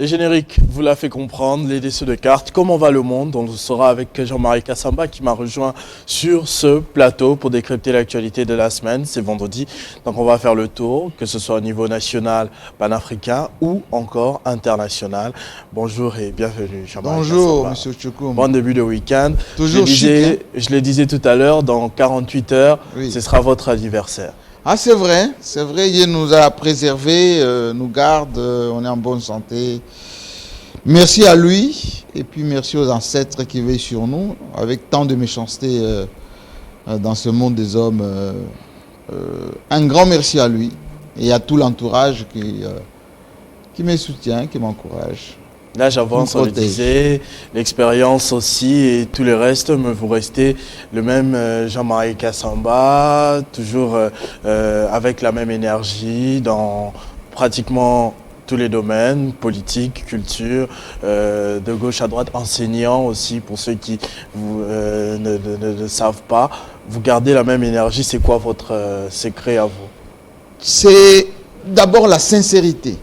Le générique vous l'a fait comprendre, les décès de cartes, comment va le monde. On sera avec Jean-Marie Kassamba qui m'a rejoint sur ce plateau pour décrypter l'actualité de la semaine. C'est vendredi, donc on va faire le tour, que ce soit au niveau national, panafricain ou encore international. Bonjour et bienvenue Jean-Marie Kassamba. Bonjour Monsieur Tchoukoum. Bon début de week-end. Toujours chic, je le disais tout à l'heure, dans 48 heures, oui. Ce sera votre anniversaire. Ah c'est vrai, Dieu nous a préservés, nous garde, on est en bonne santé. Merci à lui et puis merci aux ancêtres qui veillent sur nous avec tant de méchanceté dans ce monde des hommes. Un grand merci à lui et à tout l'entourage qui me soutient, qui m'encourage. Là, j'avance, on le disait, l'expérience aussi et tout le reste, mais vous restez le même Jean-Marie Kassamba, toujours avec la même énergie dans pratiquement tous les domaines, politique, culture, de gauche à droite, enseignant aussi, pour ceux qui ne savent pas. Vous gardez la même énergie, c'est quoi votre secret à vous? C'est d'abord la sincérité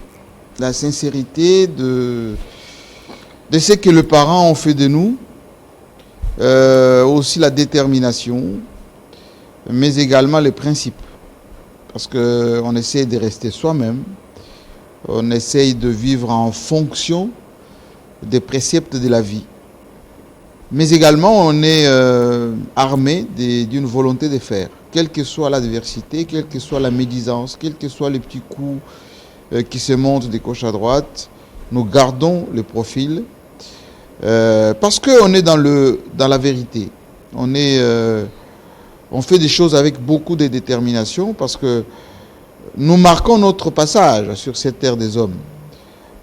de ce que les parents ont fait de nous, aussi la détermination, mais également les principes. Parce qu'on essaie de rester soi-même, on essaye de vivre en fonction des préceptes de la vie. Mais également, on est armé d'une volonté de faire. Quelle que soit l'adversité, quelle que soit la médisance, quels que soient les petits coups qui se montent de gauche à droite, nous gardons le profil. Parce qu'on est dans la vérité. On fait des choses avec beaucoup de détermination parce que nous marquons notre passage sur cette terre des hommes.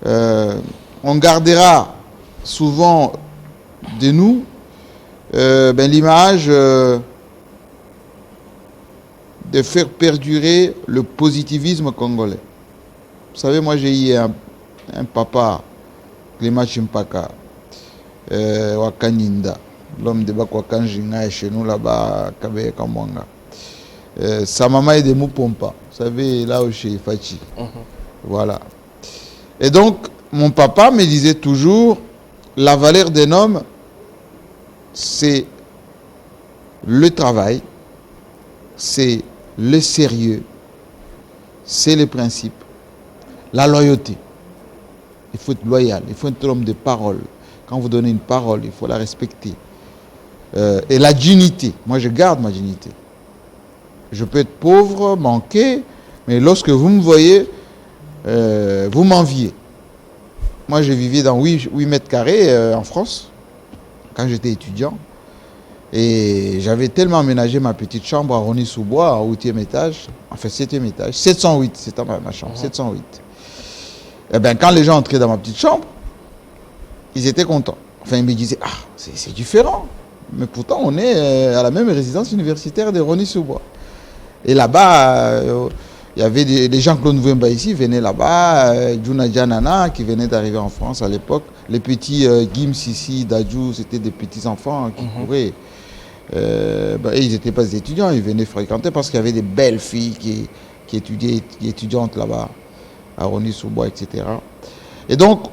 On gardera souvent de nous l'image de faire perdurer le positivisme congolais. Vous savez, moi j'ai eu un papa, Clément Chimpaka, Wakaninda, l'homme de Bakwakanjinga chez nous là-bas, Kabe Kamwanga. Sa maman est de Moupompa, vous savez, là où chez Fachi. Voilà. Et donc, mon papa me disait toujours, la valeur d'un homme, c'est le travail, c'est le sérieux, c'est les principes, la loyauté. Il faut être loyal, il faut être homme de parole. Quand vous donnez une parole, il faut la respecter. Et la dignité. Moi, je garde ma dignité. Je peux être pauvre, manqué, mais lorsque vous me voyez, vous m'enviez. Moi, je vivais dans 8 mètres carrés en France, quand j'étais étudiant. Et j'avais tellement aménagé ma petite chambre à Rony-sous-Bois, au 8e étage, enfin 7e étage, 708, c'était ma chambre, 708. Et bien, quand les gens entraient dans ma petite chambre, ils étaient contents. Enfin, ils me disaient, ah, c'est différent. Mais pourtant, on est à la même résidence universitaire de Rony-sous-Bois. Et là-bas, il y avait des gens que l'on voyait ici, venaient là-bas, Djuna Djanana, qui venait d'arriver en France à l'époque. Les petits Gim, Sissi, Dadjou, c'était des petits-enfants qui couraient. Et ils n'étaient pas des étudiants, ils venaient fréquenter parce qu'il y avait des belles filles qui étudiantes là-bas, à Rony-sous-Bois, etc. Et donc,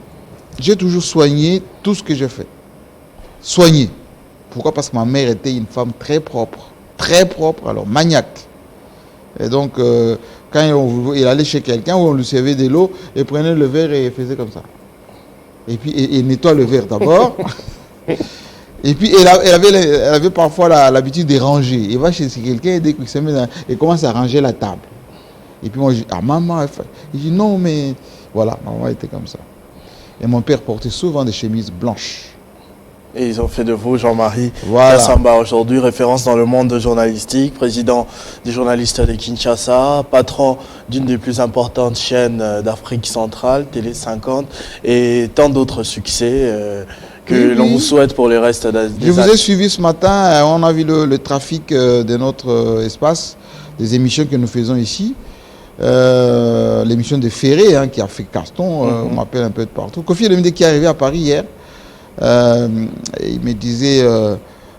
j'ai toujours soigné tout ce que j'ai fait. Soigné. Pourquoi? Parce que ma mère était une femme très propre, alors maniaque. Et donc, quand il allait chez quelqu'un où on lui servait de l'eau, il prenait le verre et il faisait comme ça. Et puis, il nettoie le verre d'abord. Et puis, elle avait parfois l'habitude de ranger. Il va chez quelqu'un et dès qu'il se met il commence à ranger la table. Et puis moi, je dis, ah maman, il dit non, mais voilà, maman était comme ça. Et mon père portait souvent des chemises blanches. Et ils ont fait de vous, Jean-Marie Kassamba, aujourd'hui, référence dans le monde journalistique, président des journalistes de Kinshasa, patron d'une des plus importantes chaînes d'Afrique centrale, Télé 50, et tant d'autres succès que l'on vous souhaite pour les restes des Je vous ai suivi ce matin, on a vu le trafic de notre espace, des émissions que nous faisons ici. L'émission de Ferré qui a fait carton, on m'appelle un peu de partout. Kofi Olomide qui est arrivé à Paris hier, il me disait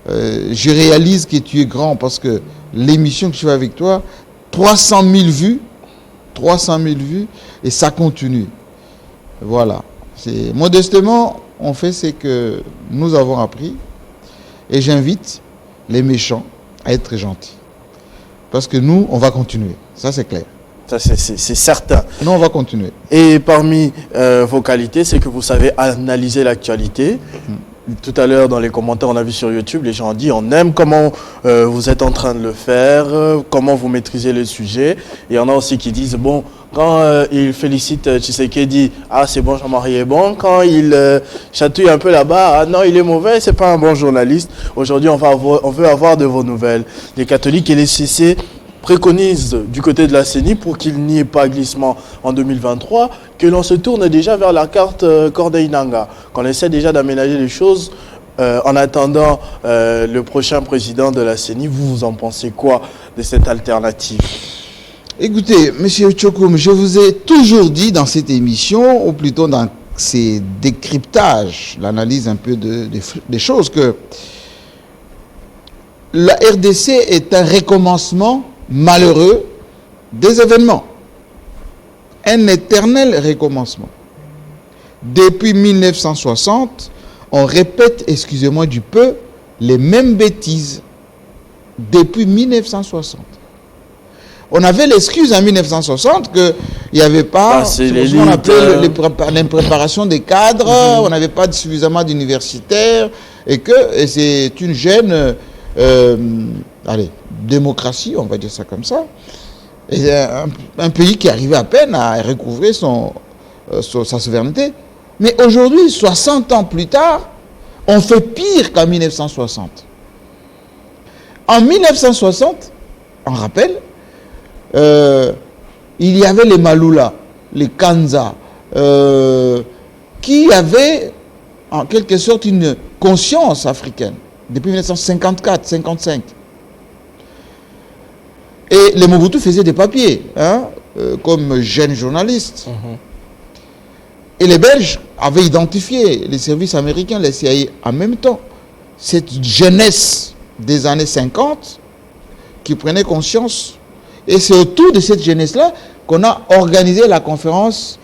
je réalise que tu es grand parce que l'émission que je fais avec toi, 300 000 vues et ça continue. Voilà. Modestement, on fait ce que nous avons appris. Et j'invite les méchants à être gentils. Parce que nous, on va continuer. Ça, c'est clair. Ça, c'est certain. Nous, on va continuer. Et parmi vos qualités, c'est que vous savez analyser l'actualité. Tout à l'heure, dans les commentaires, on a vu sur YouTube, les gens ont dit on aime comment vous êtes en train de le faire, comment vous maîtrisez le sujet. Et il y en a aussi qui disent bon, quand il félicite Tshisekedi, ah c'est bon, Jean-Marie est bon. Quand il chatouille un peu là-bas, ah non, il est mauvais, c'est pas un bon journaliste. Aujourd'hui, on veut avoir de vos nouvelles. Les catholiques et les CC préconise du côté de la CENI pour qu'il n'y ait pas glissement en 2023, que l'on se tourne déjà vers la carte Corneille-Nangaa, qu'on essaie déjà d'aménager les choses en attendant le prochain président de la CENI. Vous en pensez quoi de cette alternative? Écoutez, M. Tchokoum, je vous ai toujours dit dans cette émission, ou plutôt dans ces décryptages, l'analyse un peu des choses, que la RDC est un recommencement malheureux des événements. Un éternel recommencement. Depuis 1960, on répète, excusez-moi du peu, les mêmes bêtises. Depuis 1960. On avait l'excuse en 1960 qu'il n'y avait pas ce qu'on appelle l'impréparation des cadres, on n'avait pas suffisamment d'universitaires, et que c'est une jeune démocratie, on va dire ça comme ça, et un pays qui arrivait à peine à recouvrer sa souveraineté. Mais aujourd'hui, 60 ans plus tard, on fait pire qu'en 1960. En 1960, on rappelle, il y avait les Maloula, les Kanza, qui avaient en quelque sorte une conscience africaine depuis 1954-55. Et les Mobutu faisaient des papiers, comme jeunes journalistes. Et les Belges avaient identifié, les services américains, les CIA, en même temps, cette jeunesse des années 50 qui prenait conscience. Et c'est autour de cette jeunesse-là qu'on a organisé la conférence,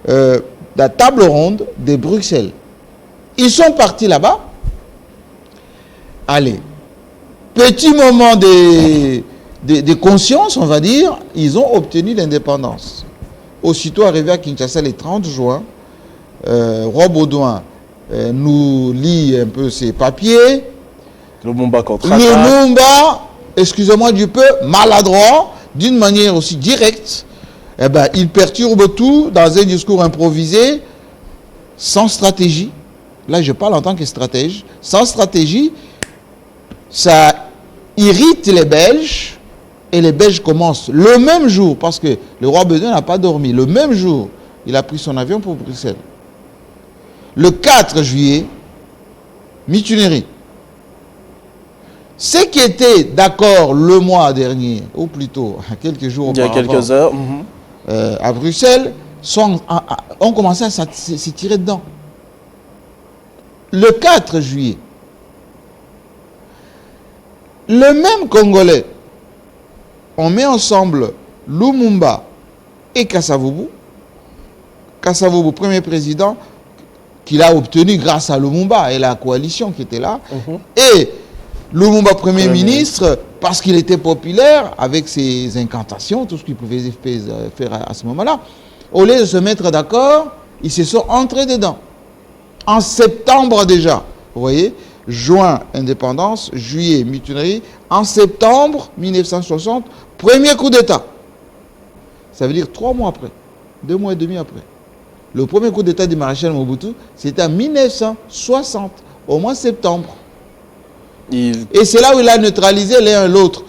la table ronde de Bruxelles. Ils sont partis là-bas. Allez, petit moment de conscience, on va dire, ils ont obtenu l'indépendance. Aussitôt arrivé à Kinshasa le 30 juin, Roi Baudouin nous lit un peu ses papiers. Lumumba contre-attaque. Lumumba, excusez-moi du peu, maladroit, d'une manière aussi directe, il perturbe tout dans un discours improvisé, sans stratégie. Là, je parle en tant que stratège. Sans stratégie, ça irrite les Belges, et les Belges commencent le même jour, parce que le roi Baudouin n'a pas dormi, le même jour, il a pris son avion pour Bruxelles. Le 4 juillet, mutinerie. Ceux qui étaient d'accord le mois dernier, ou plutôt quelques jours auparavant, il y a quelques heures, à Bruxelles, ont commencé à se tirer dedans. Le 4 juillet, le même Congolais, on met ensemble Lumumba et Kasavubu. Kasavubu, premier président, qu'il a obtenu grâce à Lumumba et la coalition qui était là. Et Lumumba, premier ministre, parce qu'il était populaire, avec ses incantations, tout ce qu'il pouvait faire à ce moment-là. Au lieu de se mettre d'accord, ils se sont entrés dedans. En septembre déjà, vous voyez, juin, indépendance, juillet, mutinerie. En septembre 1960, premier coup d'État. Ça veut dire 3 mois après, 2 mois et demi après. Le premier coup d'État du maréchal Mobutu, c'était en 1960, au mois de septembre. Et c'est là où il a neutralisé l'un et l'autre.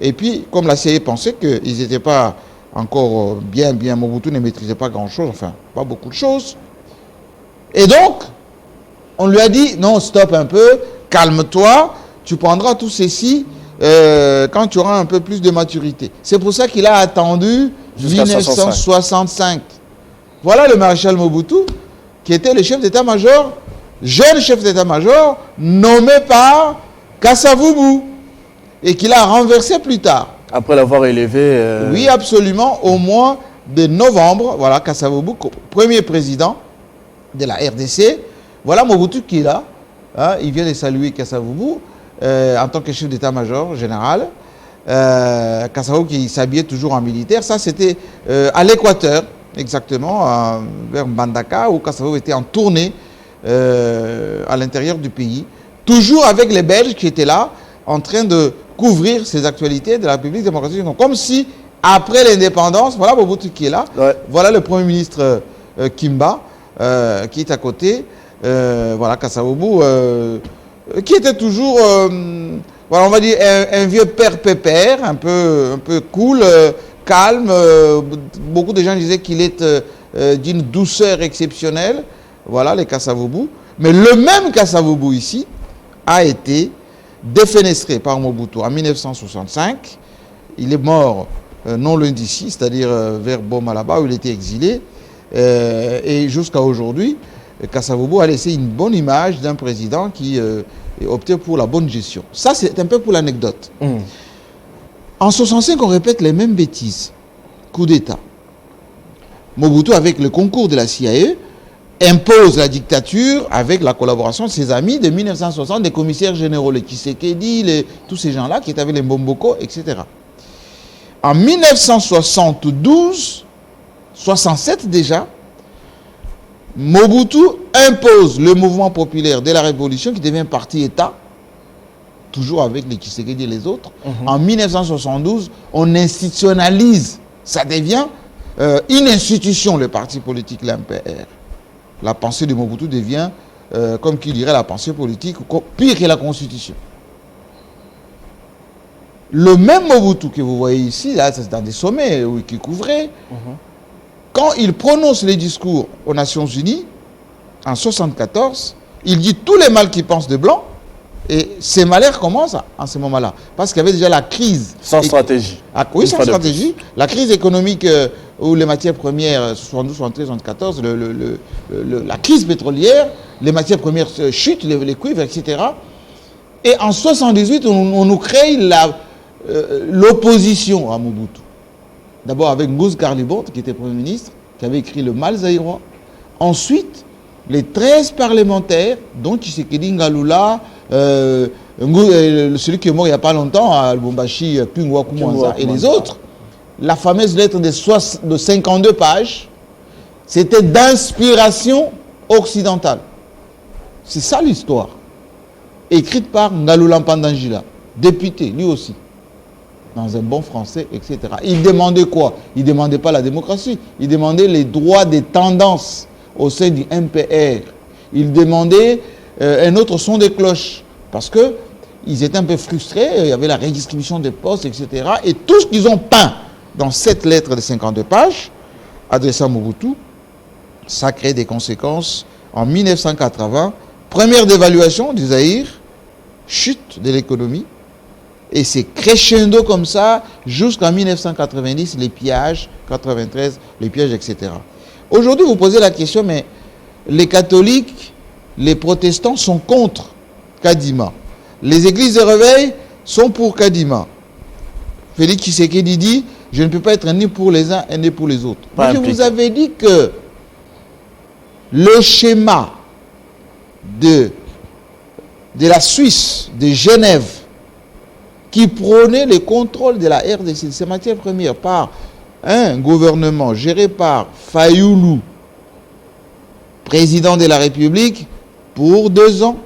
Et puis, comme la CIA pensait qu'ils n'étaient pas encore bien, Mobutu ne maîtrisait pas grand-chose, enfin, pas beaucoup de choses. Et donc, on lui a dit, non, stop un peu, calme-toi, tu prendras tout ceci quand tu auras un peu plus de maturité. C'est pour ça qu'il a attendu 1965. Voilà le maréchal Mobutu, qui était le chef d'état-major, jeune chef d'état-major, nommé par Kasavubu, et qu'il a renversé plus tard. Après l'avoir élevé... Oui, absolument, au mois de novembre, voilà, Kasavubu, premier président, de la RDC. Voilà Mobutu qui est là. Hein, il vient de saluer Kasavubu en tant que chef d'état-major général. Kasavubu qui s'habillait toujours en militaire. Ça, c'était à l'Équateur, exactement, vers Mbandaka, où Kasavubu était en tournée à l'intérieur du pays. Toujours avec les Belges qui étaient là, en train de couvrir ces actualités de la République démocratique du Congo. Comme si, après l'indépendance, voilà Mobutu qui est là, ouais. Voilà le Premier ministre Kimba, qui est à côté, voilà Kasavubu, qui était toujours, voilà, on va dire, un vieux père pépère, un peu cool, calme. Beaucoup de gens disaient qu'il est d'une douceur exceptionnelle. Voilà les Kasavubu. Mais le même Kasavubu ici a été défenestré par Mobutu en 1965. Il est mort non loin d'ici, c'est-à-dire vers Boma là-bas où il était exilé. Et jusqu'à aujourd'hui, Kasavubu a laissé une bonne image d'un président qui optait pour la bonne gestion. Ça, c'est un peu pour l'anecdote. En 65, on répète les mêmes bêtises. Coup d'État. Mobutu, avec le concours de la CIA, impose la dictature avec la collaboration de ses amis de 1960, des commissaires généraux, les Tshisekedi, tous ces gens-là qui étaient avec les Mbomboko, etc. En 1972, 67 déjà, Mobutu impose le mouvement populaire de la Révolution qui devient parti-État, toujours avec les Tshisekedi et les autres. En 1972, on institutionnalise, ça devient une institution, le parti politique, l'MPR. La pensée de Mobutu devient, comme qui dirait, la pensée politique, pire que la Constitution. Le même Mobutu que vous voyez ici, là, c'est dans des sommets qui couvraient, quand il prononce les discours aux Nations Unies, en 1974, il dit tous les mal qu'il pense de blanc, et ses malheurs commencent en ce moment-là. Parce qu'il y avait déjà la crise. Sans stratégie. Oui, sans stratégie. La crise économique où les matières premières, 72, 73, 74, la crise pétrolière, les matières premières chutent, les cuivres, etc. Et en 78, on nous crée l'opposition à Mobutu. D'abord avec Nguz Carlibont, qui était Premier ministre, qui avait écrit le mal zaïrois. Ensuite, les 13 parlementaires, dont Tshisekedi Ngalula, celui qui est mort il n'y a pas longtemps, à Lubumbashi, Pingwa Kumwanza, et les autres, la fameuse lettre de 52 pages, c'était d'inspiration occidentale. C'est ça l'histoire. Écrite par Ngalula Mpandangila, député, lui aussi, dans un bon français, etc. Il demandait quoi? Il ne demandait pas la démocratie, il demandait les droits des tendances au sein du MPR. Il demandait un autre son de cloche, parce qu'ils étaient un peu frustrés, il y avait la redistribution des postes, etc. Et tout ce qu'ils ont peint dans cette lettre de 52 pages, adressée à Mobutu, ça crée des conséquences. En 1980, première dévaluation du Zaïre, chute de l'économie, et c'est crescendo comme ça jusqu'en 1990, les pillages, 93, les pillages, etc. Aujourd'hui, vous posez la question, mais les catholiques, les protestants sont contre Kadima. Les églises de réveil sont pour Kadima. Félix Tshisekedi dit, je ne peux pas être ni pour les uns ni pour les autres. Mais je vous avais dit que le schéma de la Suisse, de Genève, qui prônait le contrôle de la RDC, ces matières premières, par un gouvernement géré par Fayoulou, président de la République, pour 2 ans,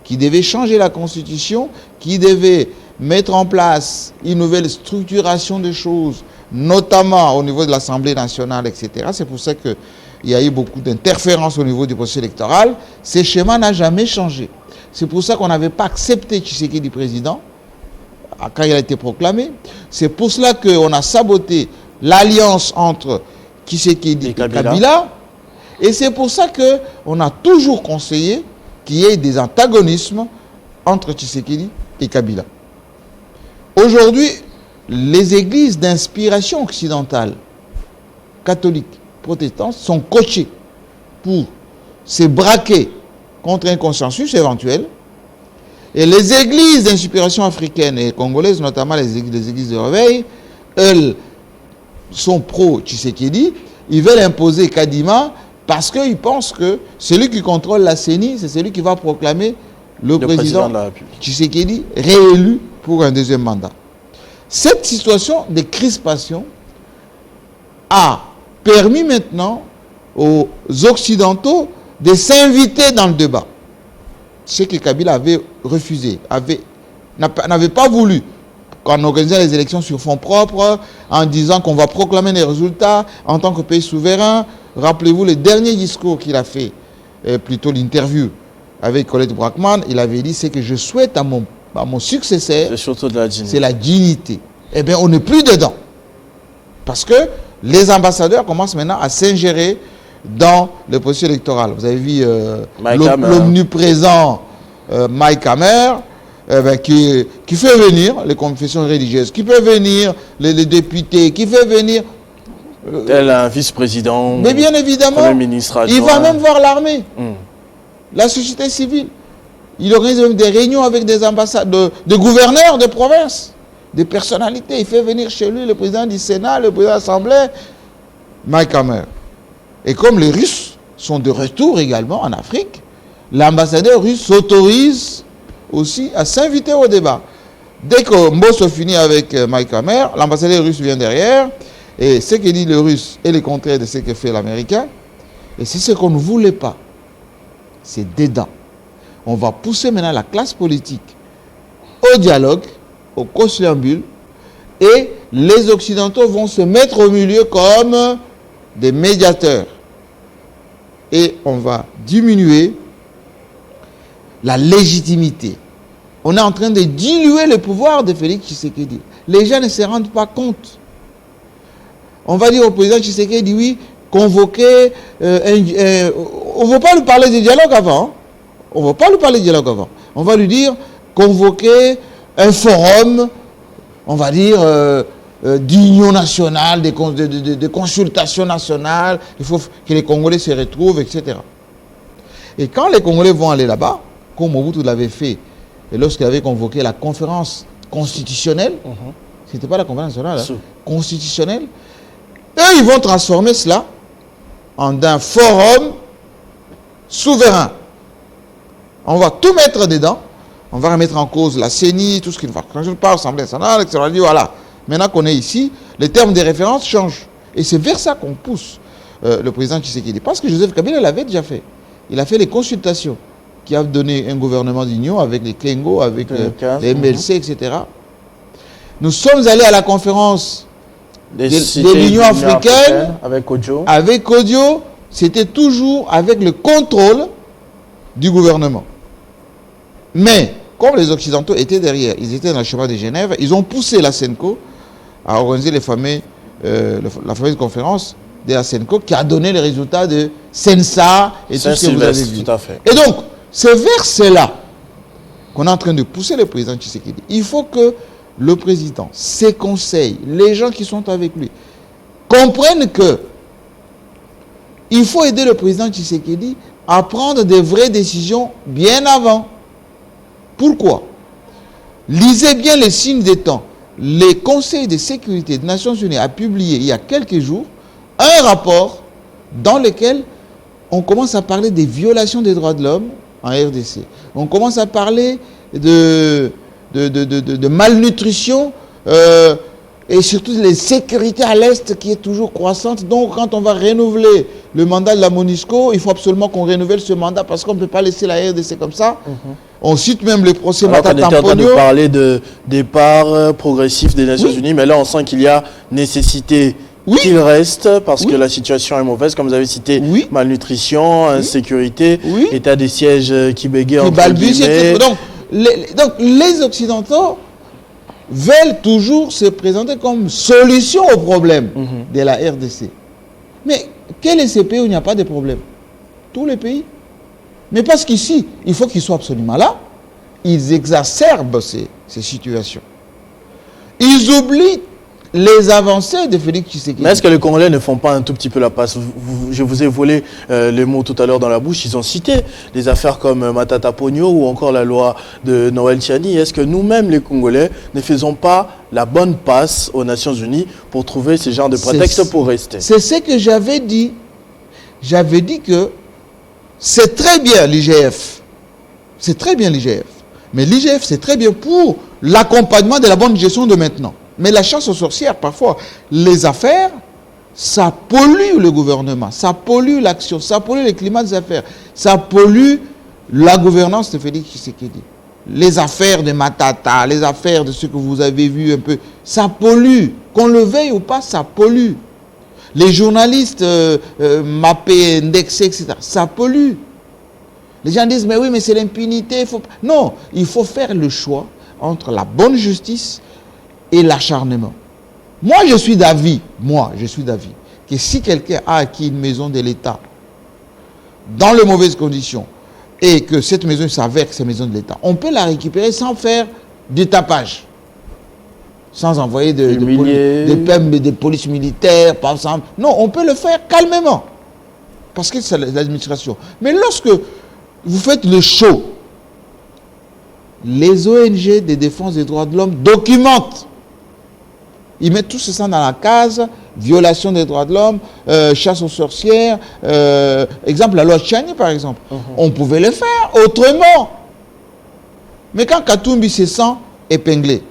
qui devait changer la Constitution, qui devait mettre en place une nouvelle structuration des choses, notamment au niveau de l'Assemblée nationale, etc. C'est pour ça qu'il y a eu beaucoup d'interférences au niveau du processus électoral. Ce schéma n'a jamais changé. C'est pour ça qu'on n'avait pas accepté Tshisekedi président quand il a été proclamé. C'est pour cela qu'on a saboté l'alliance entre Tshisekedi et Kabila. Et c'est pour ça qu'on a toujours conseillé qu'il y ait des antagonismes entre Tshisekedi et Kabila. Aujourd'hui, les églises d'inspiration occidentale, catholiques, protestantes, sont coachées pour se braquer contre un consensus éventuel. Et les églises d'inspiration africaine et congolaises, notamment les églises de réveil, elles sont pro-Tshisekedi. Ils veulent imposer Kadima Parce qu'ils pensent que celui qui contrôle la CENI, c'est celui qui va proclamer le président de la République Tshisekedi réélu pour un deuxième mandat. Cette situation de crispation a permis maintenant aux Occidentaux de s'inviter dans le débat. Ce que Kabila avait refusé, n'avait pas voulu, en organisant les élections sur fonds propres, en disant qu'on va proclamer les résultats en tant que pays souverain. Rappelez-vous le dernier discours qu'il a fait, plutôt l'interview avec Colette Brackman, il avait dit, c'est que je souhaite à mon successeur, c'est la dignité. Eh bien, on n'est plus dedans. Parce que les ambassadeurs commencent maintenant à s'ingérer dans le processus électoral. Vous avez vu l'omniprésent Mike Hammer, qui fait venir les confessions religieuses, qui fait venir les députés, qui fait venir... tel un vice-président, mais bien évidemment, premier ministre adjoint. Il va même voir l'armée, la société civile. Il organise même des réunions avec des ambassadeurs, des gouverneurs de province, des personnalités. Il fait venir chez lui le président du Sénat, le président de l'Assemblée, Mike Hammer. Et comme les Russes sont de retour également en Afrique, l'ambassadeur russe s'autorise aussi à s'inviter au débat. Dès que Mbosso finit avec Mike Hammer, l'ambassadeur russe vient derrière, et ce que dit le russe est le contraire de ce que fait l'américain, et c'est ce qu'on ne voulait pas. C'est dedans. On va pousser maintenant la classe politique au dialogue, au conciliambule, et les Occidentaux vont se mettre au milieu comme des médiateurs. Et on va diminuer la légitimité. On est en train de diluer le pouvoir de Félix Tshisekedi. Les gens ne se rendent pas compte. On va dire au président Tshisekedi, oui, convoquer... on ne va pas lui parler de dialogue avant. On ne va pas lui parler de dialogue avant. On va lui dire, convoquer un forum, on va dire, d'union nationale, de consultation nationale. Il faut que les Congolais se retrouvent, etc. Et quand les Congolais vont aller là-bas, comme Mobutu l'avait fait, et lorsqu'il avait convoqué la conférence constitutionnelle, ce n'était pas la conférence nationale, constitutionnelle, eux, ils vont transformer cela en un forum souverain. On va tout mettre dedans, on va remettre en cause la CENI, tout ce qui ne va. Quand je parle Assemblée nationale, etc., on va dire voilà, maintenant qu'on est ici, les termes de référence changent. Et c'est vers ça qu'on pousse le président Tshisekedi. Parce que Joseph Kabila l'avait déjà fait. Il a fait les consultations qui a donné un gouvernement d'union avec les Kengo, avec les MLC, etc. Nous sommes allés à la conférence de l'Union africaine avec Audio. C'était toujours avec le contrôle du gouvernement. Mais, comme les Occidentaux étaient derrière, ils étaient dans le chemin de Genève, ils ont poussé la CENCO à organiser la fameuse conférence de la CENCO qui a donné les résultats de CENSA et tout ce que vous avez vu. Tout à fait. Et donc, c'est vers cela qu'on est en train de pousser le président Tshisekedi. Il faut que le président, ses conseils, les gens qui sont avec lui, comprennent que il faut aider le président Tshisekedi à prendre des vraies décisions bien avant. Pourquoi? Lisez bien les signes des temps. Le Conseil de sécurité des Nations Unies a publié il y a quelques jours un rapport dans lequel on commence à parler des violations des droits de l'homme en RDC. On commence à parler de malnutrition et surtout de l'insécurité à l'Est qui est toujours croissante. Donc quand on va renouveler le mandat de la MONUSCO, il faut absolument qu'on renouvelle ce mandat parce qu'on ne peut pas laisser la RDC comme ça. On cite même les procès Matata Mponyo. On était en train de parler de départ progressif des Nations Unies, mais là on sent qu'il y a nécessité qu'il reste parce que la situation est mauvaise, comme vous avez cité, malnutrition, insécurité, état des sièges qui bégayent entre guillemets. Donc les Occidentaux veulent toujours se présenter comme solution au problème de la RDC. Mais quel est ce pays où il n'y a pas de problème? Tous les pays. Mais parce qu'ici, il faut qu'ils soient absolument là. Ils exacerbent ces situations. Ils oublient les avancées de Félix Tshisekedi. Mais est-ce que les Congolais ne font pas un tout petit peu la passe? Je vous ai volé les mots tout à l'heure dans la bouche. Ils ont cité des affaires comme Matata Mponyo ou encore la loi de Noël Tchani. Est-ce que nous-mêmes, les Congolais, ne faisons pas la bonne passe aux Nations Unies pour trouver ce genre de prétexte pour rester? C'est ce que j'avais dit. j'avais dit que c'est très bien l'IGF. C'est très bien l'IGF. Mais l'IGF, c'est très bien pour l'accompagnement de la bonne gestion de maintenant. Mais la chasse aux sorcières, parfois, les affaires, ça pollue le gouvernement, ça pollue l'action, ça pollue le climat des affaires, ça pollue la gouvernance de Félix Tshisekedi. Les affaires de Matata, les affaires de ce que vous avez vu un peu, ça pollue. Qu'on le veuille ou pas, ça pollue. Les journalistes mappés, indexés, etc., ça pollue. Les gens disent, mais oui, mais c'est l'impunité. Non, il faut faire le choix entre la bonne justice et l'acharnement. Moi, je suis d'avis, que si quelqu'un a acquis une maison de l'État dans les mauvaises conditions et que cette maison s'avère que c'est une maison de l'État, on peut la récupérer sans faire du tapage, sans envoyer des polices militaires, par exemple. Non, on peut le faire calmement, parce que c'est l'administration. Mais lorsque vous faites le show, les ONG de défense des droits de l'homme documentent. Ils mettent tout ça dans la case, violation des droits de l'homme, chasse aux sorcières, exemple la loi Tchani par exemple. On pouvait le faire autrement. Mais quand Katumbi se sent épinglé,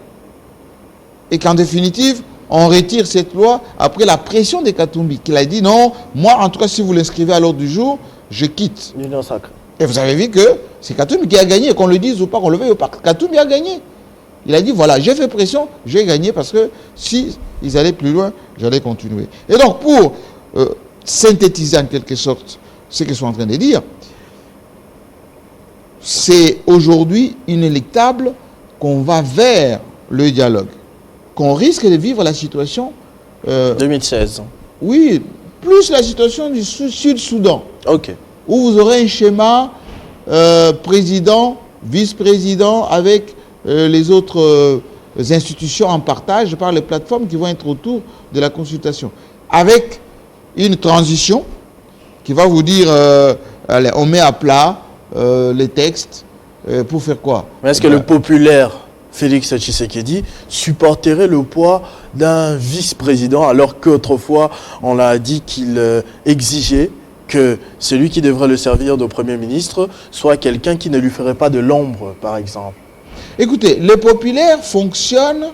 et qu'en définitive, on retire cette loi après la pression de Katumbi, qu'il a dit non, moi en tout cas si vous l'inscrivez à l'ordre du jour, je quitte. L'union sacrée. Et vous avez vu que c'est Katumbi qui a gagné, qu'on le dise ou pas, qu'on le veuille ou pas, Katumbi a gagné. Il a dit, voilà, j'ai fait pression, j'ai gagné parce que si ils allaient plus loin, j'allais continuer. Et donc, pour synthétiser en quelque sorte ce qu'ils sont en train de dire, c'est aujourd'hui inéluctable qu'on va vers le dialogue, qu'on risque de vivre la situation... 2016. Oui, plus la situation du Sud-Soudan. Ok. Où vous aurez un schéma président, vice-président avec... les autres institutions en partage par les plateformes qui vont être autour de la consultation. Avec une transition qui va vous dire, allez, on met à plat les textes pour faire quoi? Mais est-ce que le populaire Félix Tshisekedi supporterait le poids d'un vice-président alors qu'autrefois on l'a dit qu'il exigeait que celui qui devrait le servir de Premier ministre soit quelqu'un qui ne lui ferait pas de l'ombre, par exemple? Écoutez, les populaires fonctionnent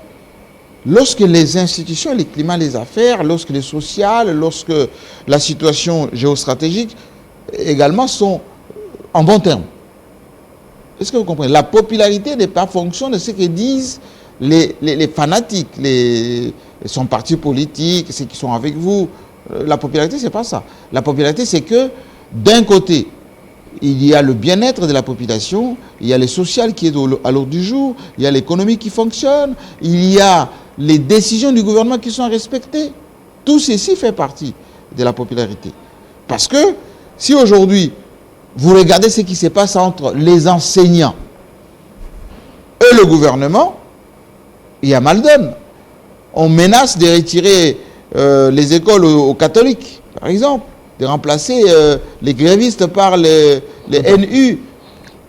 lorsque les institutions, les climats, les affaires, lorsque les sociales, lorsque la situation géostratégique également sont en bon terme. Est-ce que vous comprenez? La popularité n'est pas fonction de ce que disent les fanatiques, son parti politique, ceux qui sont avec vous. La popularité, c'est pas ça. La popularité, c'est que d'un côté, il y a le bien-être de la population, il y a le social qui est à l'ordre du jour, il y a l'économie qui fonctionne, il y a les décisions du gouvernement qui sont respectées. Tout ceci fait partie de la popularité. Parce que si aujourd'hui, vous regardez ce qui se passe entre les enseignants et le gouvernement, il y a mal donne. On menace de retirer les écoles aux catholiques, par exemple, de remplacer les grévistes par les NU.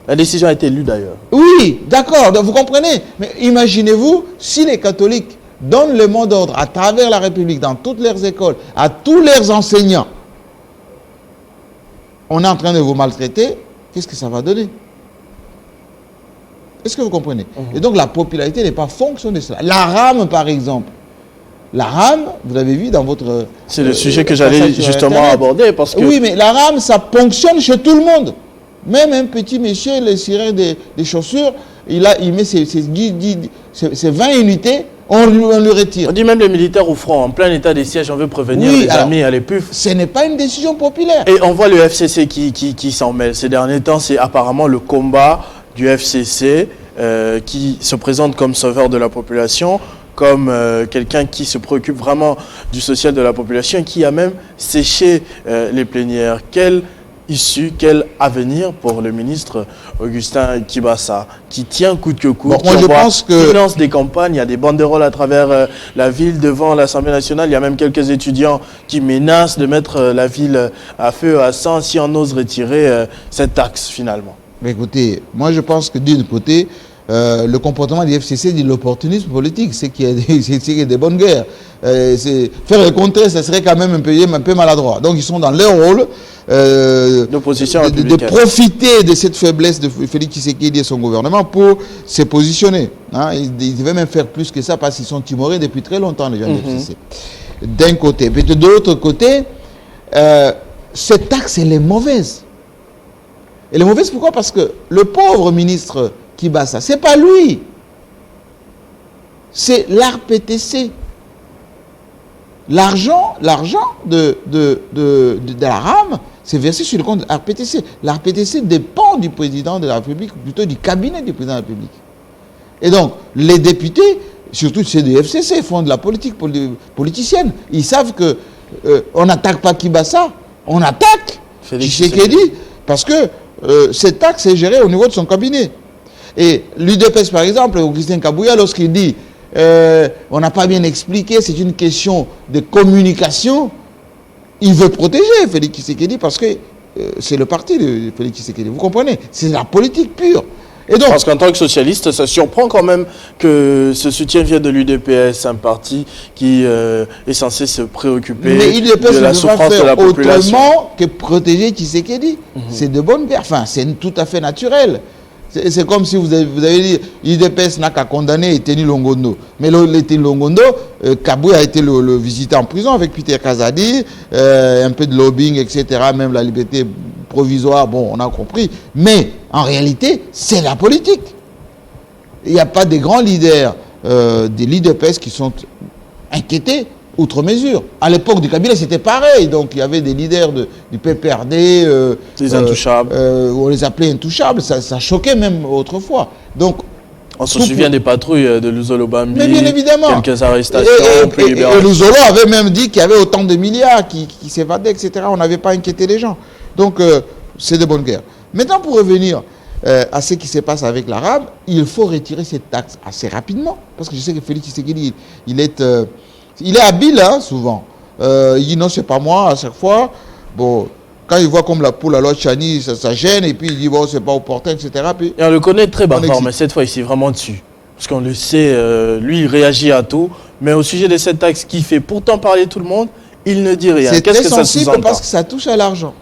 La décision a été lue d'ailleurs. Oui, d'accord, vous comprenez. Mais imaginez-vous si les catholiques donnent le mot d'ordre à travers la République, dans toutes leurs écoles, à tous leurs enseignants. On est en train de vous maltraiter, qu'est-ce que ça va donner? Est-ce que vous comprenez? Et donc la popularité n'est pas fonction de cela. La rame, par exemple. La rame, vous l'avez vu dans votre... C'est le sujet que j'allais justement aborder parce que... Oui, mais la rame, ça fonctionne chez tout le monde. Même un petit monsieur, le cireur des chaussures, il met ses 20 unités, on lui retire. On dit même les militaires au front, en plein état de siège, on veut prévenir les amis à l'épuf. Ce n'est pas une décision populaire. Et on voit le FCC qui s'en mêle. Ces derniers temps, c'est apparemment le combat du FCC qui se présente comme sauveur de la population, comme quelqu'un qui se préoccupe vraiment du social de la population et qui a même séché les plénières. Quelle issue, quel avenir pour le ministre Augustin Kibasa, qui tient coûte que coûte, moi je pense que... qui lance des campagnes, il y a des banderoles à travers la ville, devant l'Assemblée nationale, il y a même quelques étudiants qui menacent de mettre la ville à feu, à sang, si on ose retirer cette taxe finalement. Mais écoutez, moi je pense que d'un côté, le comportement du FCC de l'opportunisme politique, c'est qu'il y a des bonnes guerres. Faire le contraire, ça serait quand même un peu maladroit. Donc ils sont dans leur rôle de profiter de cette faiblesse de Félix Tshisekedi et son gouvernement pour se positionner. Hein. Ils devaient même faire plus que ça parce qu'ils sont timorés depuis très longtemps, les gens du FCC. D'un côté. Puis de l'autre côté, cette taxe, elle est mauvaise. Elle est mauvaise pourquoi? Parce que le pauvre ministre Kibasa, ce n'est pas lui. C'est l'ARPTC. L'argent de la RAM, c'est versé sur le compte de l'ARPTC. L'ARPTC dépend du président de la République, ou plutôt du cabinet du président de la République. Et donc, les députés, surtout ceux du FCC, font de la politique politicienne. Ils savent que on n'attaque pas Kibasa, on attaque Tshisekedi, parce que cette taxe est gérée au niveau de son cabinet. Et l'UDPS, par exemple, Christian Kabouya, lorsqu'il dit on n'a pas bien expliqué, c'est une question de communication, il veut protéger Félix Tshisekedi parce que c'est le parti de Félix Tshisekedi. Vous comprenez? C'est la politique pure. Et donc, parce qu'en tant que socialiste, ça surprend quand même que ce soutien vienne de l'UDPS, un parti qui est censé se préoccuper de la souffrance de la population. Autrement que protéger Tshisekedi. C'est de bonne guerre. Enfin, c'est tout à fait naturel. C'est comme si vous avez dit l'UDPS n'a qu'à condamner Eteni Longondo. Mais Eteni Longondo, Kabouya a été le visiter en prison avec Peter Kazadi, un peu de lobbying, etc. Même la liberté provisoire, bon, on a compris. Mais en réalité, c'est la politique. Il n'y a pas des grands leaders de l'UDPS qui sont inquiétés outre mesure. À l'époque du Kabila, c'était pareil. Donc, il y avait des leaders du PPRD. Les intouchables. On les appelait intouchables. Ça choquait même autrefois. Donc, on se souvient des patrouilles de Luzolo Bambi. Mais bien évidemment. Quelques arrestations. Et Luzolo avait même dit qu'il y avait autant de milliards qui s'évadaient, etc. On n'avait pas inquiété les gens. Donc, c'est de bonne guerre. Maintenant, pour revenir à ce qui se passe avec l'arabe, il faut retirer cette taxe assez rapidement. Parce que je sais que Félix Tshisekedi, il est habile, hein, souvent. Il dit non, c'est pas moi, à chaque fois. Bon, quand il voit comme pour la loi Chani, ça gêne, et puis il dit bon, c'est pas opportun, etc. Puis, et on le connaît très bavard, mais cette fois, il s'est vraiment dessus. Parce qu'on le sait, lui, il réagit à tout. Mais au sujet de cette taxe qui fait pourtant parler tout le monde, il ne dit rien. C'est très sensible parce que ça touche à l'argent.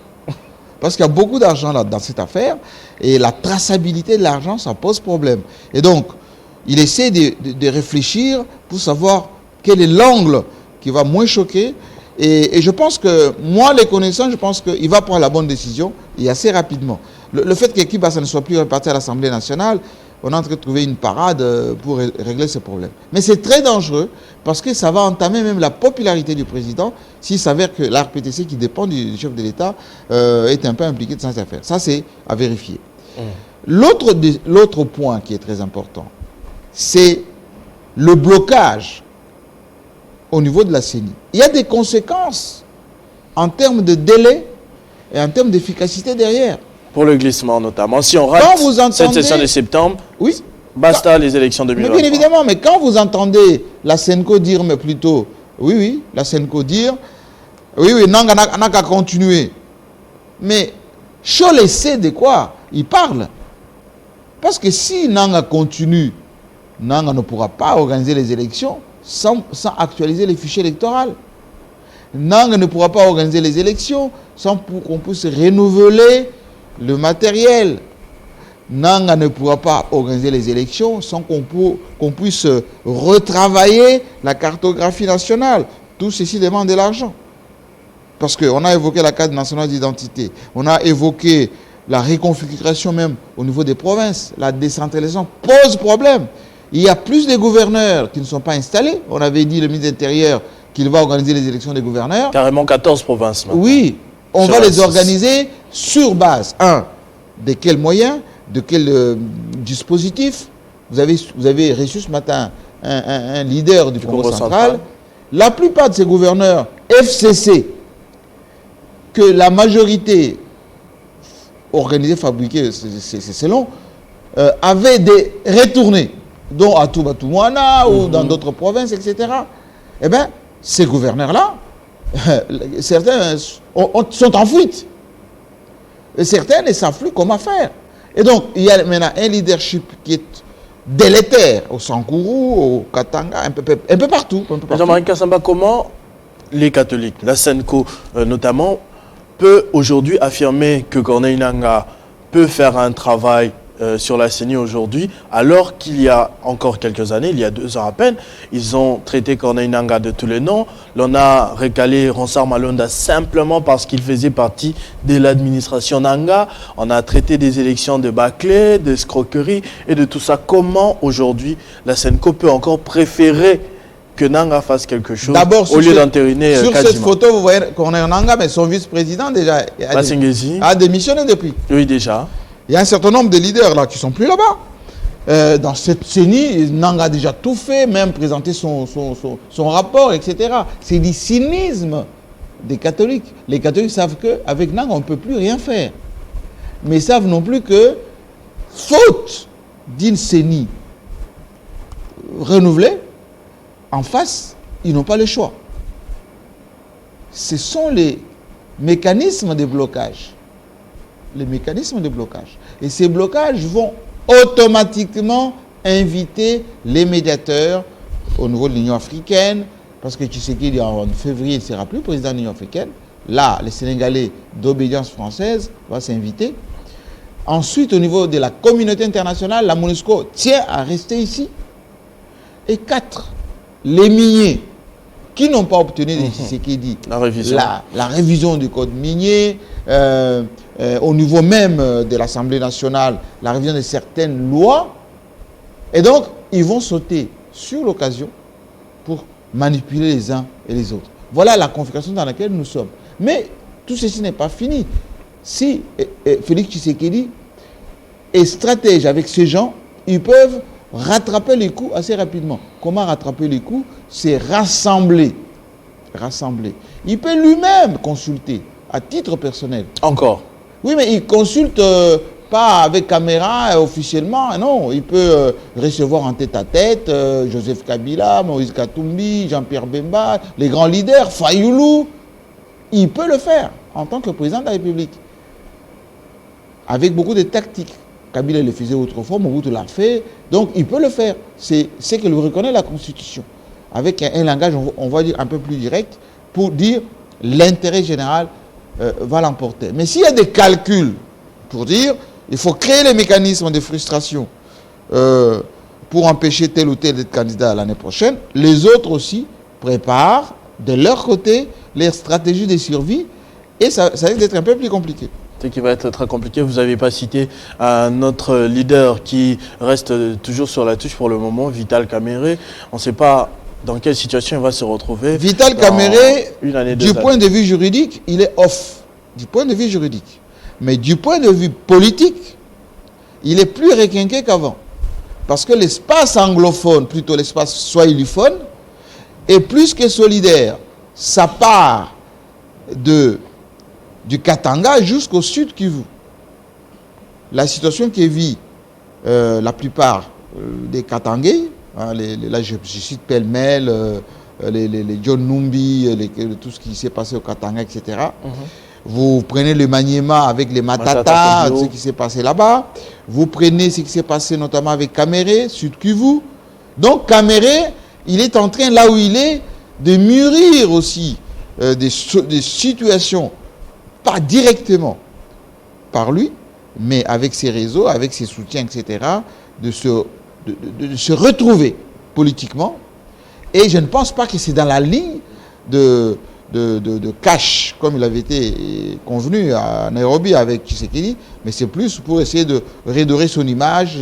Parce qu'il y a beaucoup d'argent là dans cette affaire, et la traçabilité de l'argent, ça pose problème. Et donc, il essaie de réfléchir pour savoir quel est l'angle qui va moins choquer. Et je pense que, moi, les connaissants, je pense qu'il va prendre la bonne décision et assez rapidement. Le fait que Kibasa ne soit plus réparti à l'Assemblée nationale, on est en train de trouver une parade pour régler ce problème. Mais c'est très dangereux parce que ça va entamer même la popularité du président s'il s'avère que l'ARPTC, qui dépend du chef de l'État, est un peu impliqué dans cette affaire. Ça, c'est à vérifier. L'autre point qui est très important, c'est le blocage au niveau de la CENI. Il y a des conséquences en termes de délai et en termes d'efficacité derrière. Pour le glissement notamment. Si on rate cette session de septembre, oui, basta les élections 2023. Mais bien évidemment, mais quand vous entendez la Senco dire, mais plutôt, oui, la Senco dire, oui, Nanga n'a qu'à continuer. Mais Cholet sait de quoi il parle. Parce que si Nanga continue, Nanga ne pourra pas organiser les élections sans actualiser les fichiers électoraux. Nanga ne pourra pas organiser les élections sans qu'on puisse renouveler le matériel. Nanga ne pourra pas organiser les élections sans qu'on puisse retravailler la cartographie nationale. Tout ceci demande de l'argent. Parce qu'on a évoqué la carte nationale d'identité. On a évoqué la reconfiguration même au niveau des provinces. La décentralisation pose problème. Il y a plus de gouverneurs qui ne sont pas installés. On avait dit, le ministre de l'Intérieur, qu'il va organiser les élections des gouverneurs. Carrément 14 provinces maintenant. Oui, on va les organiser sur base, de quels moyens, de quel dispositif. Vous avez reçu ce matin un leader du Congrès central. La plupart de ces gouverneurs FCC, que la majorité organisée, fabriquée, c'est long, avaient des retournés, dont à Touba-Toumouana ou dans d'autres provinces, etc. Eh bien, ces gouverneurs-là, certains sont en fuite. Et certains ne savent plus comment faire. Et donc, il y a maintenant un leadership qui est délétères, au Sankourou, au Katanga, un peu partout. Jean-Marie Kassamba, comment les catholiques, la SENCO notamment, peut aujourd'hui affirmer que Corneille Nangaa peut faire un travail sur la CENI aujourd'hui, alors qu'il y a encore quelques années, il y a 2 ans à peine, ils ont traité Corneille Nangaa de tous les noms. L'on a recalé Ronsard Malonda simplement parce qu'il faisait partie de l'administration Nangaa. On a traité des élections de bâclés, d'escroquerie et de tout ça. Comment aujourd'hui la SENCO peut encore préférer que Nangaa fasse quelque chose au lieu d'entériner sur cette photo, vous voyez Corneille Nangaa, mais son vice-président déjà a démissionné depuis. Oui, déjà. Il y a un certain nombre de leaders là qui ne sont plus là-bas. Dans cette CENI, Nangaa a déjà tout fait, même présenté son rapport, etc. C'est du cynisme des catholiques. Les catholiques savent qu'avec Nangaa, on ne peut plus rien faire. Mais ils savent non plus que, faute d'une CENI renouvelée, en face, ils n'ont pas le choix. Ce sont les mécanismes de blocage. Les mécanismes de blocage. Et ces blocages vont automatiquement inviter les médiateurs au niveau de l'Union africaine, parce que Tshisekedi en février ne sera plus président de l'Union africaine. Là, les Sénégalais d'obédience française vont s'inviter. Ensuite, au niveau de la communauté internationale, la MONUSCO tient à rester ici. Et 4, les miniers qui n'ont pas obtenu de Tshisekedi la révision du code minier, au niveau même de l'Assemblée nationale, la révision de certaines lois. Et donc, ils vont sauter sur l'occasion pour manipuler les uns et les autres. Voilà la configuration dans laquelle nous sommes. Mais tout ceci n'est pas fini. Si Félix Tshisekedi est stratège avec ces gens, ils peuvent rattraper les coups assez rapidement. Comment rattraper les coups? C'est rassembler. Il peut lui-même consulter à titre personnel. Encore? Oui, mais il consulte pas avec caméra officiellement. Non, il peut recevoir en tête-à-tête Joseph Kabila, Moïse Katumbi, Jean-Pierre Bemba, les grands leaders, Fayoulou. Il peut le faire en tant que président de la République. Avec beaucoup de tactiques. Kabila le faisait autrefois, Mobutu l'a fait. Donc, il peut le faire. C'est ce que lui reconnaît la Constitution. Avec un langage, on va dire, un peu plus direct, pour dire l'intérêt général va l'emporter. Mais s'il y a des calculs pour dire, il faut créer les mécanismes de frustration pour empêcher tel ou tel d'être candidat l'année prochaine, les autres aussi préparent de leur côté les stratégies de survie et ça risque d'être un peu plus compliqué. C'est qui va être très compliqué. Vous n'avez pas cité un autre leader qui reste toujours sur la touche pour le moment, Vital Kamerhe. On ne sait pas dans quelle situation il va se retrouver. Vital Kamerhe, du point de vue juridique, il est off. Du point de vue juridique. Mais du point de vue politique, il est plus requinqué qu'avant. Parce que l'espace anglophone, plutôt l'espace swahilophone, est plus que solidaire. Ça part du Katanga jusqu'au sud Kivu. La situation qui vit la plupart des Katangais, hein, là je cite pêle-mêle, les John Numbi, tout ce qui s'est passé au Katanga, etc. Vous prenez le Maniema avec les Matata, ce qui s'est passé là-bas. Vous prenez ce qui s'est passé notamment avec Kamerhe, Sud Kivu. Donc Kamerhe, il est en train, là où il est, de mûrir aussi des situations, pas directement par lui, mais avec ses réseaux, avec ses soutiens, etc., de se retrouver politiquement. Et je ne pense pas que c'est dans la ligne de cash, comme il avait été convenu à Nairobi avec Tshisekedi, mais c'est plus pour essayer de redorer son image,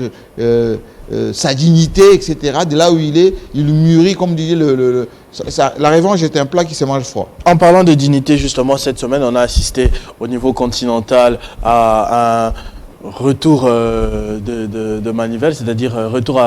sa dignité, etc. De là où il est, il mûrit, comme disait la revanche est un plat qui se mange froid. En parlant de dignité, justement, cette semaine, on a assisté au niveau continental à un retour de manivelle, c'est-à-dire retour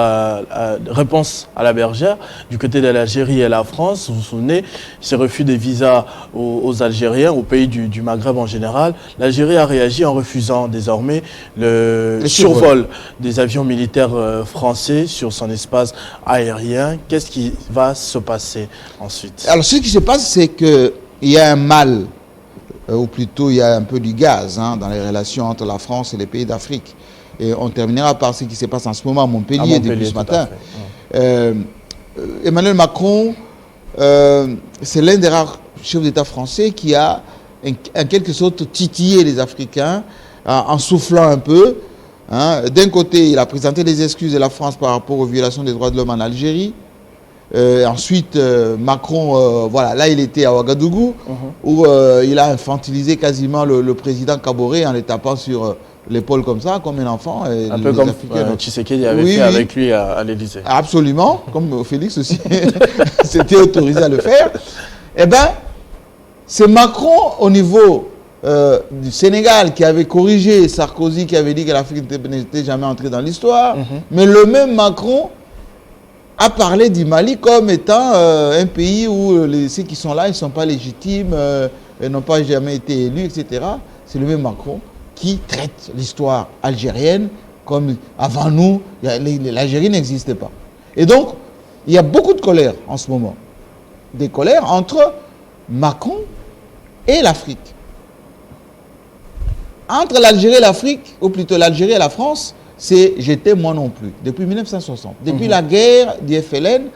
réponse à la bergère du côté de l'Algérie et la France. Vous vous souvenez, ces refus des visas aux Algériens, aux pays du Maghreb en général. L'Algérie a réagi en refusant désormais le survol des avions militaires français sur son espace aérien. Qu'est-ce qui va se passer ensuite? Alors ce qui se passe, c'est qu'il y a un mal, ou plutôt il y a un peu du gaz dans les relations entre la France et les pays d'Afrique. Et on terminera par ce qui se passe en ce moment à Montpellier depuis ce matin. Emmanuel Macron, c'est l'un des rares chefs d'État français qui a en quelque sorte titillé les Africains en soufflant un peu. Hein. D'un côté, il a présenté des excuses de la France par rapport aux violations des droits de l'homme en Algérie. Ensuite, Macron, voilà, là il était à Ouagadougou, où il a infantilisé quasiment le président Kaboré en le tapant sur l'épaule comme ça, comme un enfant. Un peu comme Tshisekedi avait fait avec lui à l'Élysée. Absolument, comme Félix aussi s'était autorisé à le faire. Eh bien, c'est Macron au niveau du Sénégal qui avait corrigé Sarkozy, qui avait dit que l'Afrique n'était jamais entrée dans l'histoire. Mais le même Macron a parlé du Mali comme étant un pays où ceux qui sont là, ils ne sont pas légitimes, ils n'ont pas jamais été élus, etc. C'est le même Macron qui traite l'histoire algérienne comme avant nous, l'Algérie n'existait pas. Et donc, il y a beaucoup de colère en ce moment. Des colères entre Macron et l'Afrique. Entre l'Algérie et l'Afrique, ou plutôt l'Algérie et la France, c'est j'étais moi non plus, depuis 1960. Depuis la guerre du FLN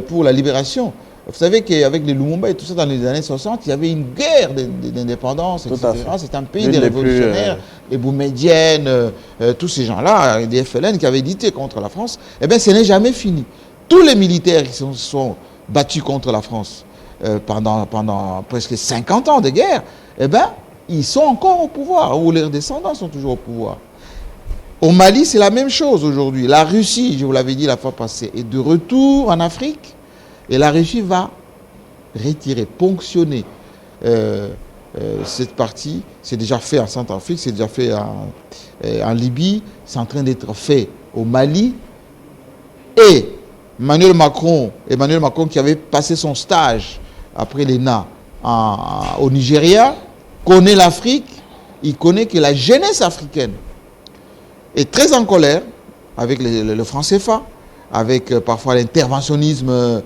pour la libération. Vous savez qu'avec les Lumumba et tout ça, dans les années 60, il y avait une guerre d'indépendance, etc. C'était un pays des révolutionnaires, les Boumediennes, tous ces gens-là, des FLN qui avaient édité contre la France. Eh bien, ce n'est jamais fini. Tous les militaires qui se sont battus contre la France pendant presque 50 ans de guerre, eh bien, ils sont encore au pouvoir, ou leurs descendants sont toujours au pouvoir. Au Mali, c'est la même chose aujourd'hui. La Russie, je vous l'avais dit la fois passée, est de retour en Afrique. Et la Russie va retirer, ponctionner cette partie. C'est déjà fait en Centrafrique, c'est déjà fait en Libye, c'est en train d'être fait au Mali. Et Emmanuel Macron qui avait passé son stage après l'ENA au Nigeria, connaît l'Afrique, il connaît que la jeunesse africaine est très en colère avec le franc CFA, avec parfois l'interventionnisme.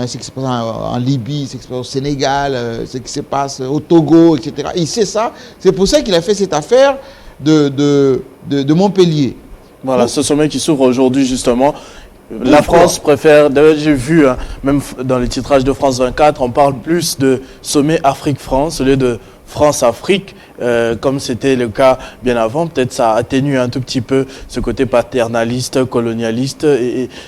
Ce qui se passe en Libye, ce qui se passe au Sénégal, ce qui se passe au Togo, etc. Il sait ça. C'est pour ça qu'il a fait cette affaire de Montpellier. Voilà, ce sommet qui s'ouvre aujourd'hui, justement. La France préfère, d'ailleurs j'ai vu, hein, même dans les titrages de France 24, on parle plus de sommet Afrique-France au lieu de France-Afrique, comme c'était le cas bien avant. Peut-être ça atténue un tout petit peu ce côté paternaliste, colonialiste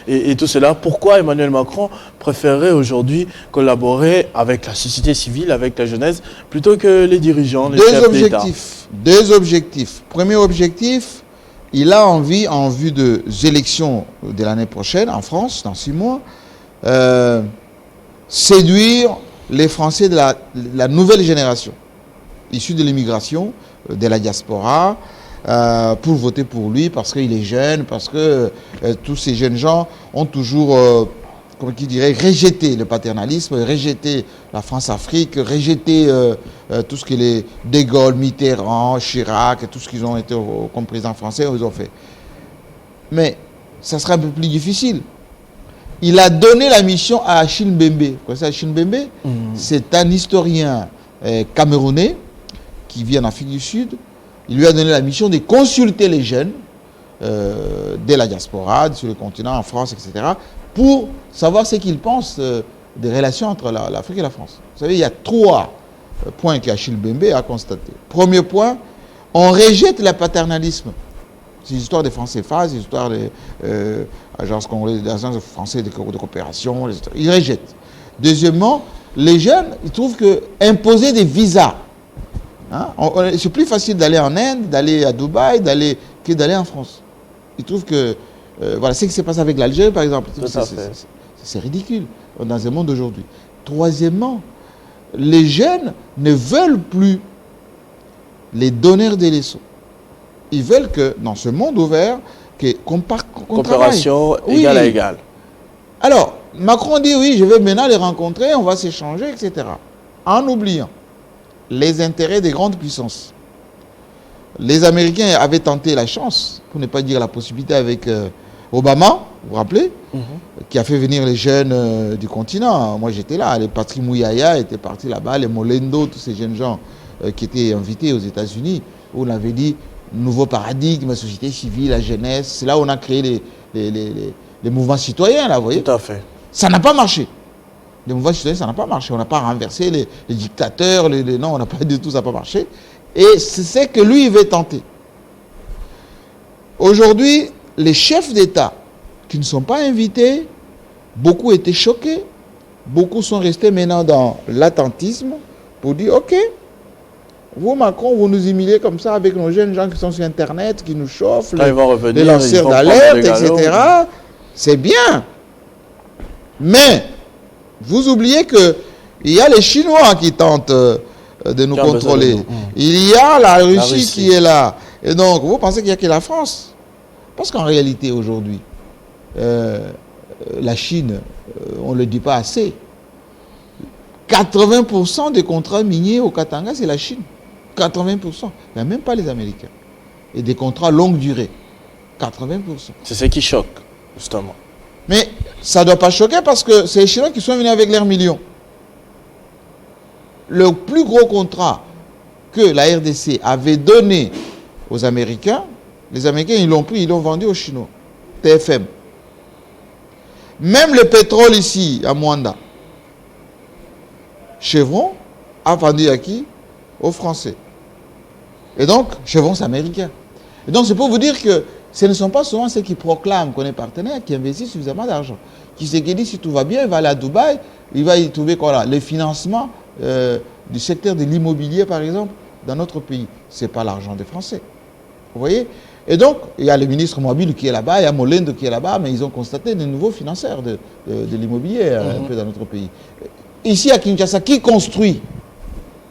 et tout cela. Pourquoi Emmanuel Macron préférerait aujourd'hui collaborer avec la société civile, avec la jeunesse, plutôt que les dirigeants, les chefs d'État? Deux objectifs. Premier objectif, il a envie, en vue des élections de l'année prochaine en France, dans 6 mois, séduire les Français de la nouvelle génération, issus de l'immigration, de la diaspora, pour voter pour lui, parce qu'il est jeune, parce que tous ces jeunes gens ont toujours, comment qui dirait, rejeté le paternalisme, rejeté la France-Afrique, rejeté tout ce que les De Gaulle, Mitterrand, Chirac, tout ce qu'ils ont été comme président français, ils ont fait. Mais ça sera un peu plus difficile. Il a donné la mission à Achille Mbembe. Vous connaissez Achille Mbembe? C'est un historien camerounais qui vit en Afrique du Sud. Il lui a donné la mission de consulter les jeunes de la diaspora, sur le continent, en France, etc., pour savoir ce qu'ils pensent des relations entre l'Afrique et la France. Vous savez, il y a 3 points qu'Achille Mbembe a constatés. Premier point, on rejette le paternalisme. C'est l'histoire des francs CFA, c'est l'histoire des agences françaises de coopération. Ils rejettent. Deuxièmement, les jeunes, ils trouvent qu'imposer des visas, hein, c'est plus facile d'aller en Inde, d'aller à Dubaï, que d'aller en France. Ils trouvent que, voilà, ce qui se passe avec l'Algérie, par exemple, c'est ridicule dans un monde d'aujourd'hui. Troisièmement, les jeunes ne veulent plus les donneurs de leçons. Ils veulent que, dans ce monde ouvert, qu'on coopération égale à égale. Alors, Macron dit oui, je vais maintenant les rencontrer, on va s'échanger, etc. En oubliant les intérêts des grandes puissances. Les Américains avaient tenté la chance, pour ne pas dire la possibilité, avec Obama, vous vous rappelez, qui a fait venir les jeunes du continent. Moi j'étais là, les Patrick Mouyaya étaient partis là-bas, les Molendo, tous ces jeunes gens qui étaient invités aux États-Unis, où on avait dit, nouveau paradigme, la société civile, la jeunesse. C'est là où on a créé les mouvements citoyens, là, vous voyez. Tout à fait. Ça n'a pas marché. Les mouvements citoyens, ça n'a pas marché. On n'a pas renversé les dictateurs, non, on n'a pas du tout, ça n'a pas marché. Et c'est ce que lui, il veut tenter. Aujourd'hui, les chefs d'État qui ne sont pas invités, beaucoup étaient choqués. Beaucoup sont restés maintenant dans l'attentisme pour dire, ok, vous, Macron, vous nous humiliez comme ça avec nos jeunes gens qui sont sur Internet, qui nous chauffent, les lanceurs d'alerte, etc. C'est bien. Mais, vous oubliez qu'il y a les Chinois qui tentent de nous contrôler. Il y a la Russie qui est là. Et donc, vous pensez qu'il n'y a que la France? Parce qu'en réalité, aujourd'hui, la Chine, on ne le dit pas assez. 80% des contrats miniers au Katanga, c'est la Chine. 80%. Il n'y a même pas les Américains. Et des contrats longue durée. 80%. C'est ce qui choque, justement. Mais ça ne doit pas choquer parce que c'est les Chinois qui sont venus avec leurs millions. Le plus gros contrat que la RDC avait donné aux Américains, les Américains, ils l'ont pris, ils l'ont vendu aux Chinois. TFM. Même le pétrole ici, à Mwanda, Chevron a vendu à qui? Aux Français. Et donc, Chevron, c'est américain. Et donc, c'est pour vous dire que ce ne sont pas souvent ceux qui proclament qu'on est partenaire qui investissent suffisamment d'argent. Qui se dit, si tout va bien, il va aller à Dubaï, il va y trouver quoi là? Le financement du secteur de l'immobilier, par exemple, dans notre pays. Ce n'est pas l'argent des Français. Vous voyez? Et donc, il y a le ministre Mobile qui est là-bas, il y a Molendo qui est là-bas, mais ils ont constaté de nouveaux financeurs de l'immobilier un peu dans notre pays. Ici, à Kinshasa, qui construit?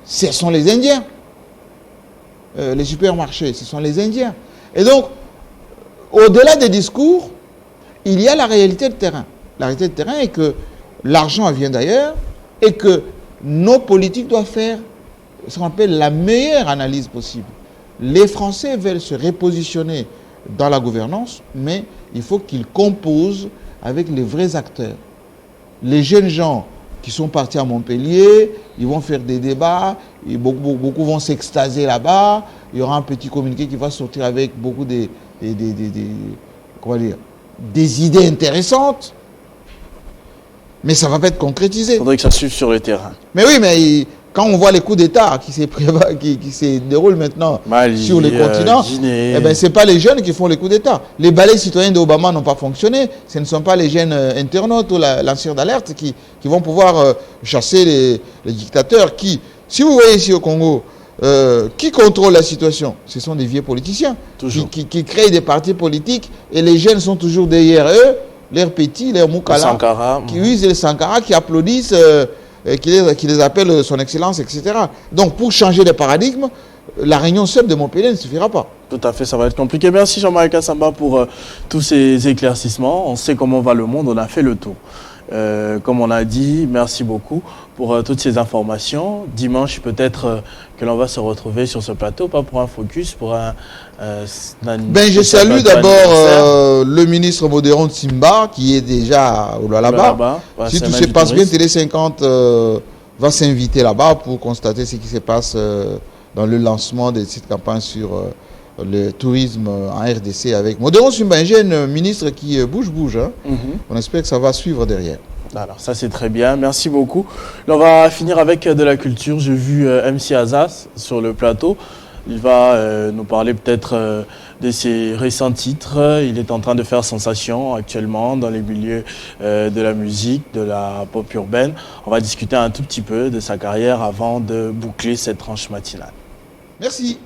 Ce sont les Indiens. Les supermarchés, ce sont les Indiens. Et donc, au-delà des discours, il y a la réalité de terrain. La réalité de terrain est que l'argent vient d'ailleurs et que nos politiques doivent faire ce qu'on appelle la meilleure analyse possible. Les Français veulent se repositionner dans la gouvernance, mais il faut qu'ils composent avec les vrais acteurs. Les jeunes gens qui sont partis à Montpellier, ils vont faire des débats, et beaucoup vont s'extasier là-bas, il y aura un petit communiqué qui va sortir avec beaucoup comment dire, des idées intéressantes, mais ça ne va pas être concrétisé. Il faudrait que ça suive sur le terrain. Mais oui, mais quand on voit les coups d'État qui se déroulent maintenant Mali, sur les continents, eh ben, ce n'est pas les jeunes qui font les coups d'État. Les balais citoyens d'Obama n'ont pas fonctionné. Ce ne sont pas les jeunes internautes ou lanceurs d'alerte qui vont pouvoir chasser les dictateurs qui, si vous voyez ici au Congo, qui contrôle la situation? Ce sont des vieux politiciens qui créent des partis politiques et les jeunes sont toujours derrière eux, leurs petits, leurs moukala, qui usent les Sankara, qui applaudissent... qui les appelle son excellence, etc. Donc, pour changer de paradigme, la réunion seule de Montpellier ne suffira pas. Tout à fait, ça va être compliqué. Merci Jean-Marie Kassamba pour tous ces éclaircissements. On sait comment va le monde, on a fait le tour. Comme on a dit, merci beaucoup pour toutes ces informations. Dimanche, peut-être que l'on va se retrouver sur ce plateau, pas pour un focus, pour un... je salue d'abord le ministre Modéron de Simba, qui est déjà là-bas. Si tout se passe bien, Télé 50 va s'inviter là-bas pour constater ce qui se passe dans le lancement de cette campagne sur le tourisme en RDC avec Modéron Simba, un jeune ministre qui bouge. Hein. On espère que ça va suivre derrière. Alors ça c'est très bien, merci beaucoup. Là, on va finir avec de la culture. J'ai vu MC Azaz sur le plateau. Il va nous parler peut-être de ses récents titres. Il est en train de faire sensation actuellement dans les milieux de la musique, de la pop urbaine. On va discuter un tout petit peu de sa carrière avant de boucler cette tranche matinale. Merci.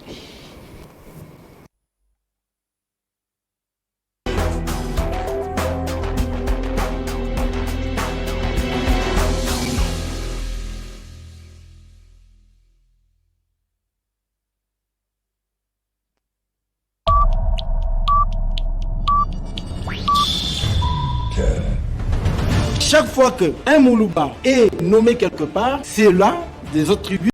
Chaque fois qu'un Moulouba est nommé quelque part, c'est là des autres tribus